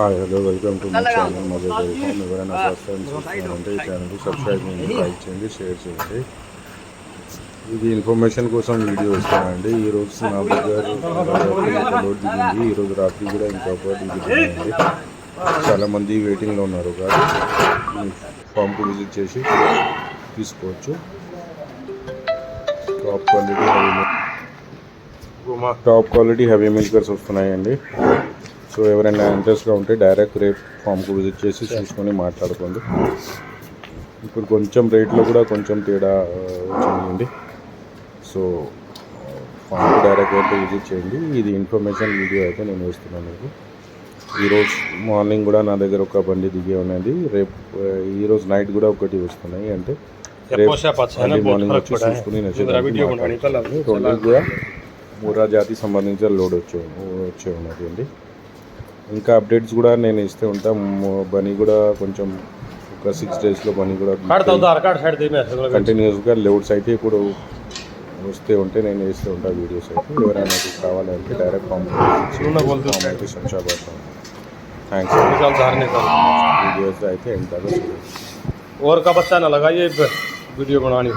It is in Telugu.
Hi hello welcome to my channel మజా డైరీ ఫామ్. ఎవరైనా ఫస్ట్ టైం చూస్తున్నారంటే ఈ ఛానల్కి సబ్స్క్రైబ్ చేయండి, లైక్ చేయండి, షేర్ చేయండి. ఇది ఇన్ఫర్మేషన్ కోసం వీడియో ఇస్తానండి. ఈరోజు నా దగ్గర లోడ్ దిగింది. ఈరోజు రాత్రి కూడా ఇంకొకటి దిగింది. చాలామంది వెయిటింగ్లో ఉన్నారు కాబట్టి ఫామ్కి విజిట్ చేసి తీసుకోవచ్చు. టాప్ క్వాలిటీ హెవీ మిల్కర్స్ వస్తున్నాయండి. సో ఎవరైనా ఇంట్రెస్ట్గా ఉంటే డైరెక్ట్ రేపు ఫామ్కు విజిట్ చేసి చూసుకొని మాట్లాడుకోండి. ఇప్పుడు కొంచెం రేట్లో కూడా కొంచెం తేడా వచ్చిందండి. సో ఫామ్కి డైరెక్ట్ అయితే విజిట్ చేయండి. ఇది ఇన్ఫర్మేషన్ వీడియో అయితే నేను వేస్తున్నాను మీకు. ఈరోజు మార్నింగ్ కూడా నా దగ్గర ఒక బండి దిగే ఉన్నది. రేపు ఈరోజు నైట్ కూడా ఒకటి వస్తున్నాయి. అంటే రేపు మార్నింగ్ వచ్చి చూసుకుని రెండు కూడా మూరా జాతికి సంబంధించిన లోడ్ వచ్చే ఉన్నది అండి. ఇంకా అప్డేట్స్ కూడా నేను ఇస్తూ ఉంటాను. బనీ కూడా కొంచెం ఒక 6 daysలో బనీ కూడా కంటిన్యూస్గా లోడ్స్ అయితే ఇప్పుడు వస్తే ఉంటే నేను వేస్తూ ఉంటాను వీడియోస్ అయితే. ఎవరైనా నాకు కావాలంటే డైరెక్ట్ ఫామ్ అయితే శంషాబాద్. థ్యాంక్స్. వీడియోస్ అయితే ఎంత చూడండి. और का बच्चा ना लगाइए वीडियो बनानी।